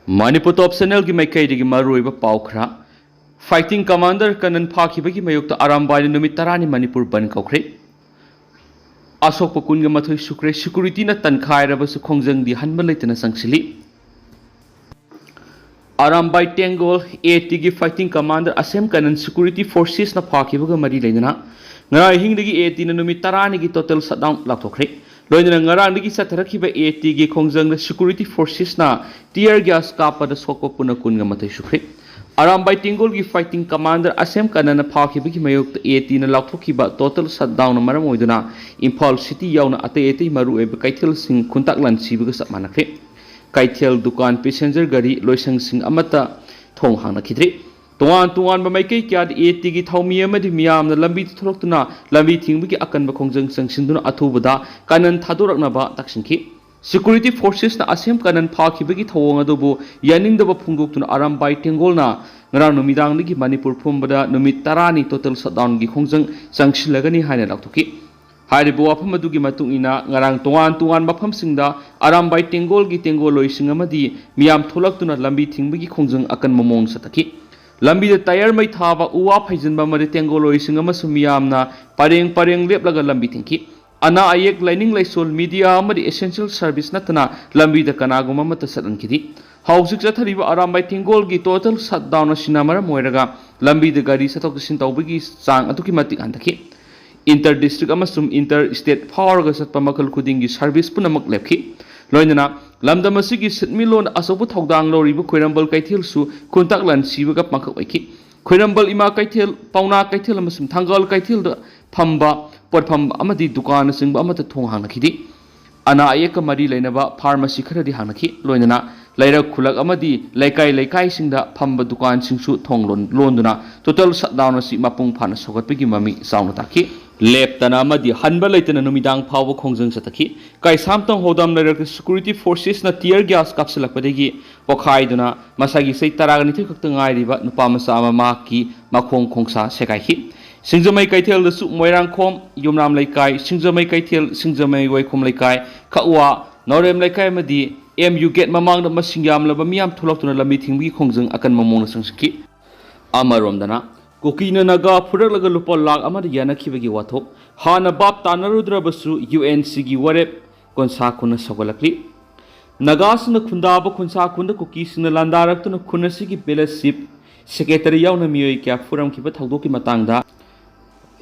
Manipur top channel ki mai kai digi marui ba paukra fighting commander kanan phaki bagi mayukta arambai numit tarani Manipur ban kaukre asok pakun ga mathoi sukre security na tankhai raba su khongjang di hanba leitana sangsili arambai tengol AT gi fighting commander Asem Kanan security forces na phaki baga mari leina ngara hing digi AT na numit tarani gi total shutdown laktokre loina ngara digi satharakhi ba AT gi khongjang na security forces na tear gas kapa da sokko puna kun ga mathai sukre arambai tengol gi fighting commander Asem Kanan na phaki bagi mayuk AT na laktokhi ba total shutdown na maram oiduna Imphal city yauna ate maru ebe kaithel sing khuntak lan sibaga sapmanakre kaithel dukan passenger gari loisang sing amata thong hangna khidri tuan ba maikai kya AT gi thaumi amadi miyam na lambi thoroktuna lambi thingbi akan ba khongjang sangsinduna athubada kanan thadorakna ba taksinki security forces na Asem Kanan phaki bagi thawong adubu yaning daba phungdoktuna arambai tengol na ngarang numidang gi Manipur phumbada numit tarani total shutdown gi khongjang sangsilagani haina laktoki haribu wapham adugi matung ina ngarang tuan wapham singda arambai tengol gi tengol loising amadi miyam tholaktuna lambi thingbi khongjang akan momong sataki lambi da tire mai thaba uwa phaijin ba mari tengol loising amasum miyamna pareng leplaga lambi thingki ana ayek lining laisol media amadi essential service natana lambi da kanaguma mata sadan kidi hausik chathariba arambai tengol gi total shutdown asina mara moiraga lambi da gari satok sin tawbigi sang atuki matik andaki inter district amasum inter state power ga satpa makal khudingi service punamak lepki loinana lamdam asigi sitmilon asobu thogdang loribu khoirambal kaithil su kuntak lan sibaga pangkhak waiki khoirambal ima kaithil pauna kaithil amasum thangal kaithil da phamba porpham amadi dukan singba amata thong hangnakidi ana ayeka mari leinaba pharmacy kharadi hangnaki loinana lairak khulak amadi laikai singda phamba dukan singsu thong londuna total shutdown asi mapung phana sogatpigi mami sauna taki leptana amadi hanba leitana numidang phawa khongjang sataki kai samtang hodam lairak security forces na tear gas kapsalakpadegi pokhaiduna masagi sei taragani thikakta ngairiba nupa masa ama ki makhong khongsa sekai hi Singjamai kaithel da su moirang khom yumram laikai singjamai kaithel singjamai waikhom laikai khawa norem laikai madi MU gate mamang da masingyam laba miyam thulaktuna lami thingbi khongjang akan mamong sangski amarom dana Kuki na Naga phuraklaga lupa Lakh amada yanakibagi wathok hana bab tanarudra basu UNC gi warep konsa kuna sogalakli Nagasna khundaba khunsa khunda Kuki sina landaraktuna khunasigi fellowship secretary yauna miyoi kya furam kiba thawdoki matangda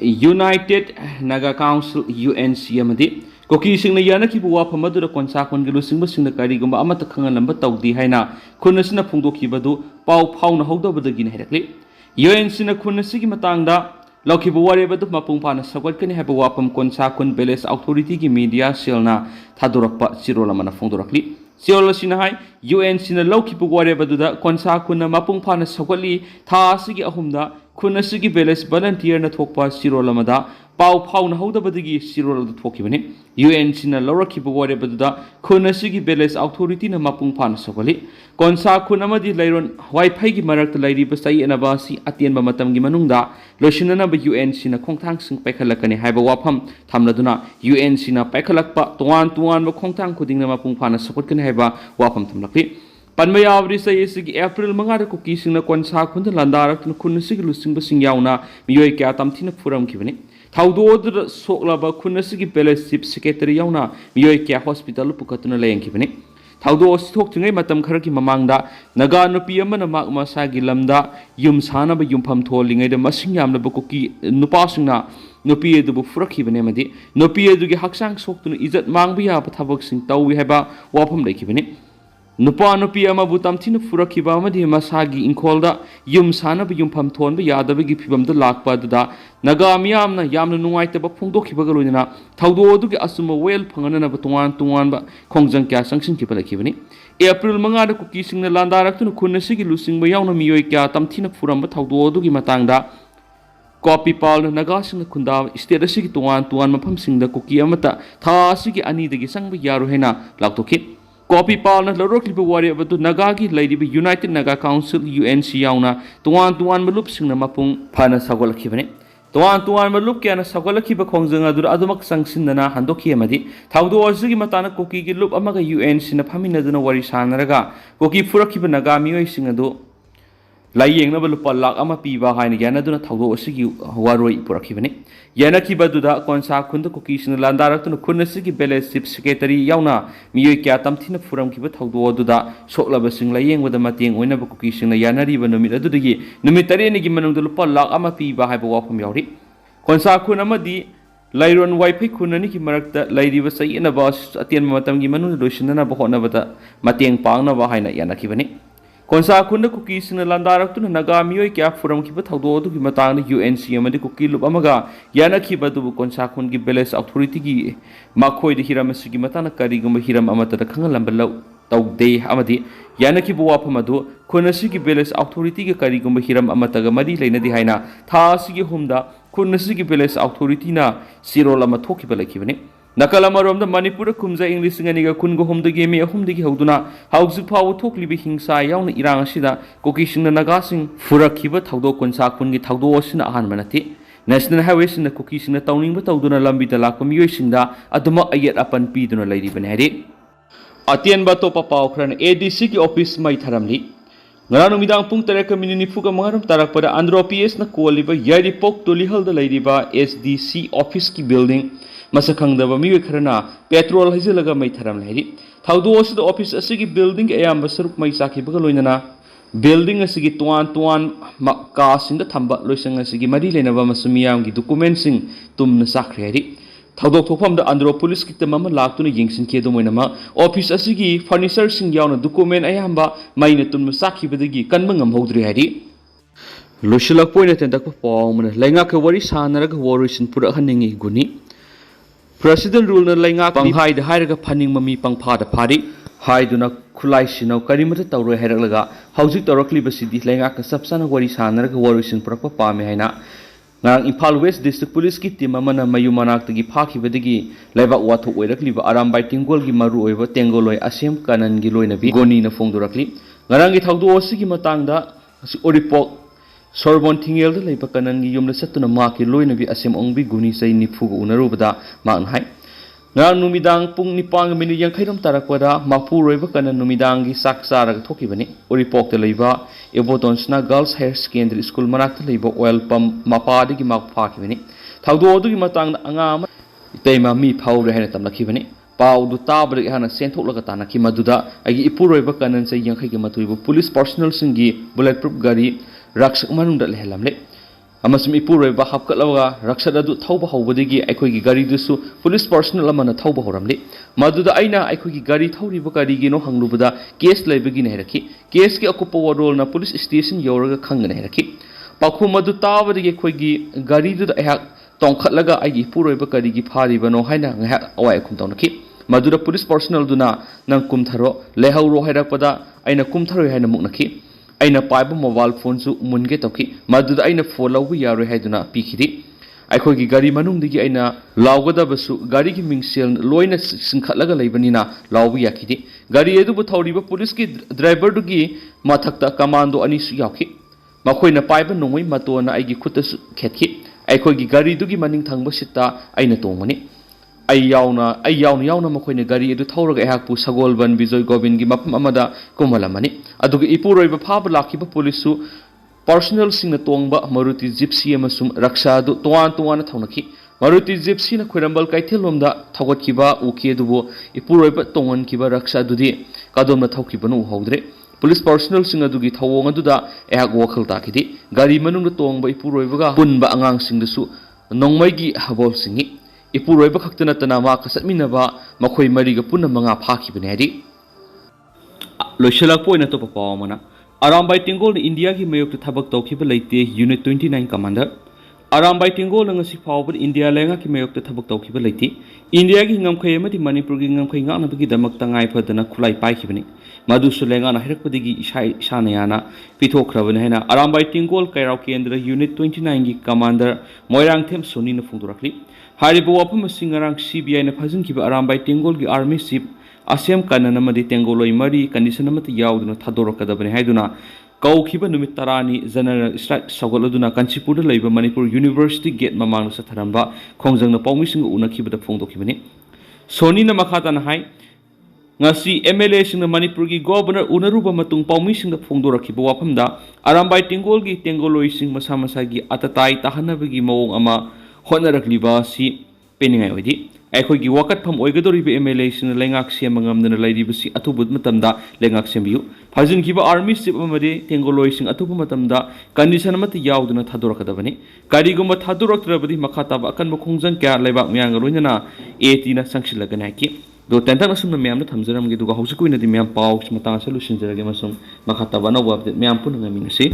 United Naga Council UNC amadi Kuki singna yanakibu wapham adura konsa khun gilu singba singna karigumba amata khangalamba tawdi haina khunasina phungdokibadu pau phauna hawdabadagi herakli UNC na khunasigi matangda laukibu warebadu mapung phana sagwatkani haba wapham konsa khun palace authority gi media cell na thadorakpa chirol amana phungdorakli Siol asina hai UNC na laukibu warebadu da konsa khun na mapung phana sagwali tha asigi ahumda khunasigi village volunteer na thokpa sirol amada pau phauna hodabadigi sirol du thokibani UNC na laurakhibu warebadu khunasigi village authority na mapung phana sagwali konsa khun amadi lairon wifi gi marakta lairi basai anaba si atien ba matam gi manungda losinana ba UNC na khongthang sing paikhalakani haiba wapham thamladuna UNC na paikhalakpa tuan ba khongthang khuding na mapung phana sakotkani haiba wapham thamlakli Panmayawri sa isigi April mga Kuki sing na konsa khunda landarak na khunasigi lusing basing yauna miyoi kya tamthina furam kibani thawdo soklaba khunasigi fellowship secretary yauna miyoi kya hospital pukatuna layang kibani thawdo sithok thingai matam kharaki mamangda Naga nupi amana magma sagi lamda yum sana ba yumpham tholingai da masing yamna ba Kuki nupa singna nupi edu bu furakibani amadi nupi edu gi haksang soktuna izat mangbiya ba thabak sing tawi heba wapham laikibani Nupa nupi amabu tamthina furakhiba amadi masagi inkolda yum sana ba yumpham thon ba yadabagi phibamda lakpa duda Naga miyamna yamna nungaitaba phungdokhibaga loinana thawdo adugi asuma wel phangana ba tuan ba khongjang kya sangsin ki palakibani April manga da Kuki singna landaraktuna khunasigi lusing ba yauna miyoi kya tamthina furamba thawdo adugi matangda Copy Paul Naga singna khunda state asigi tuan mafam singda Kuki amata tha asigi ani dagi sangba yaru hena laktokhi Copy Paul na larokliba waribadu Nagagi ladibi United Naga Council UNC yauna tuan malup singna mapung phana sagolakibani तोान तोान लुप क्या सौगलखीब खोजंग अदुमक संगसिनना हंदोखी अमदी थाउदोअसुगी मताना कुकी की लुप अमगा यूएन सिना फमिनदुना वरी सानरगा कुकी फुरखीब नगा मियोइसिंग अदु लाइयेंगनब लुप लाख अमा पीबा हाइन यानदुना थाउदोअसुगी वारोई पुरखीबनी यानखीबदुदा कोनसा खुंद कुकी सिना लांदारक्तुना खुनसिगी बेलेज चीफ सेक्रेटरी यावना मियोइ क्या तमथिना फुरमखीब थाउदोअदुदा सोक्लबसिंग लाइयेंगबदा मतेंग ओइनब कुकी सिना यानरीब नुमित अदुदगी नुमित तरेनिगी मनुंगदा लुप लाख अमा पीबा हाइब वाफम यावरी कोनसा खुन अमदी लाइरोन वाइफै खुननी की मरक्ता लाइरिब सैयनब अतेन मतमगी मनुंग लोइसिननब होनबदा मतेंग पांगनब हाइना यानखीबनी कोनसा खुन कुकी सिना लांदारक्तुना नगा मियोइ क्या फुरमखीब थाउदोअदुगी मतांग यूएनसी अमदी कुकी लुप अमगा यानखीबदुबु कोनसा खुनगी बेलेस अथॉरिटी की माखोइद हिरमसिगी मताना करिगुम हिरम अमतदा खंगलंब लौ तौदे अमदी यानखीब वाफम अदु खुनसिगी बेलेस अथॉरिटी के करिगुम हिरम अमतगा मरी लेनदि हाइना थासिगी हुमदा खुनसिगी बेलेस अथॉरिटी ना सिरोल अमा थोखिबा लेखिबनी नकल अमरोमदा मणिपुर कुमजा इंग्लिश सिंगनिगा कुनगो हुमदगी मे अहुमदगी हौदुना हाउजिक फाव थोखलिबि हिंसा यावना इरांग असिदा कुकीसिंगना नगासिंग फुरखिबा थाउदो कोनसा खुनगी थाउदो असिना अहानबा नथि नेशनल हाईवे सिंगना कुकीसिंगना तौनिंगबा तौदुना लंबिदा लाक्पा मियोइसिंगदा अदुमा अयेत अपन पीदुना लैरिबने हारि अतेनबा तोपा पाव खरन एडीसी की ऑफिस मई थरमली ngara numidang pung 3:40 tarakpada andhra ps na koliba yaripok tolihal da leiriba sdc office ki building masakangdaba mi kharana petrol hajelaga mai tharam leiri thaudo osu da office asigi building ayamba saruk mai sakibaga loinana building asigi tuan ka sinda thamba loisang asigi mari lenaba masumiyam gi document sing tumna sakhreiri थाउदोक थोफम द Andhra police की तमम लाक्तुन यिंगसिन के दोमोइनमा office असिगी फर्निचर सिंग यावना डॉक्यूमेंट अयाम्बा माइने तुन साखिबदगी कनबंग हमहौद्रि हारि लोशलक पोइने तेंदक पावमन लैंगा के वरी सानरग वोरिसिन पुरा हनिंगी गुनी प्रेसिडेंट रूल न लैंगा पंहाइद हाइरग फनिंग ममी पंगफाद फारि हाइदुना खुलाई सिनौ करिमत तौरो हेरगलगा हौजिक तौरक्लिबसिदि लैंगा का सबसना वरी सानरग वोरिसिन पुरक पामे हाइना ngang Imphal West District Police ki team amana mayu manaktagi phakibadagi laiba watho oirakliba arambai tingol gi maru oiba tengoloi Asem Kanan gi Loinabi Guni na fongdorakli ngarang gi thaudu osigi matangda oripok sorbon thingel da leiba Kanan gi yumla satuna ma ki Loinabi Asem ongbi Guni sai nifugo unarubada maan hai ngang numidang pung nipang mini yang khairam tarakpada mapu roiba Kanan numidang gi saksara thokibani oripok da leiba Ebotonsna Girls Higher Secondary School manakta leiba oil pump mapadi gi mak phakibani thaudo odu gi matang anga teima mi phawre hena tamlakhibani pau du tabri hana sentholaga tanaki maduda agi ipuroiba Kanan sai yang khai gi matuibu police personnel singi bulletproof gari raksak manungda lehelamle amasum ipuroiba hapkalawa raksada du thauba hawbadigi aikoi gi gari dusu police personnel amana thauba horamle maduda aina aikoi gi gari thauriba gari gi no hanglubada case leibagi ne rakhi case ki akupa warol na police station yoraga khangna rakhi pakhu madu tabadigi aikoi gi gari du ahak tongkhatlaga aigi ipuroiba gari gi phariba no haina ngahak awai khum tawnaki maduda police personnel duna nang kumtharo lehauro hairakpada aina kumtharo haina muknaki aina paiba mobile phone su munge toki maduda aina follow yaro haiduna pikhidi aikoi gi gari manungdigi aina lawgada basu gari gi mingsel loina singkhatlaga leibanina lawbu yakidi gari edu bu thawriba police ki driver dugi mathakta commando ani su yakhi makoina paiba nongoi matona aigi khutta su khetki aikoi gi gari dugi maning thangba sitta aina tongmani ai yauna makoina gari edu thawraga ehakpu sagolban bijoy gobind gi mapam amada komalamani aduga ipuroiba phaba lakhiba police su personal singna tongba maruti gypsy amasum raksha du toan thaunaki maruti gypsy na khurambal kaithelomda thawatkiba uke dubo ipuroiba tongan kiba raksha dudi kadomna thawkiba nu hawdre police personnel singa dugi thawong aduda ehak wakhal takidi gari manung tongba ipuroiba ga punba angang singdasu nongmai gi habol singi ipuroiba khaktana tana ma kasatminaba makhoi mariga punna manga phakibane hadi loishalak poina to papawmana arambai tingol India ki mayok thabak tawkhiba leite unit 29 commander arambai tingol ngasi fawbur India lenga ki mayok thabak tawkhiba leite India ki ngamkhai amadi Manipur ki ngamkhai ngana bagi damak tangai phadana khulai paikibani madu sulenga na hirakpadigi ishanayana pithokhrabane hena arambai tingol kairau kendra unit 29 ki commander moirang them soni na phungdurakli haribo wapham singarang CBI na phajinkiba arambai tingol ki army chief Asem Kanan amadi tengoloi mari condition amati yauduna thadorakadabani haiduna कौखिबा नुमित तरानी general strike सौगलदुना कांचीपुर लैब Manipur university gate ममांग सथरंबा खोंजंगना पौमिसिंग उनखिबदा फोंदोखिबनी सोनी न मखाताना हाई ngasi MLA sing Manipur gi governor unaruba matung paumi sing phongdoraki bo wapham da arambai tingol gi tengoloi sing masa masa gi atatai tahanaba gi mawong ama honarakli ba si peningai odi akhoi gi wakat pham oigadori be MLA sing lengak sem ngamdana laidi basi athubut matamda lengak sembiu phajin gi ba army chief amade tengoloi sing athubu matamda condition amati yauduna thadorakadabani kari gumba thadoraktrabadi makhata ba akan khongjang kya leibak myang roinana 80 na sangsilagana ki do tentang asum na myam na thamjaram gi duga hausu kuina di myam paw matang solution jarage masum makhata ba na wa myam pun ngamin si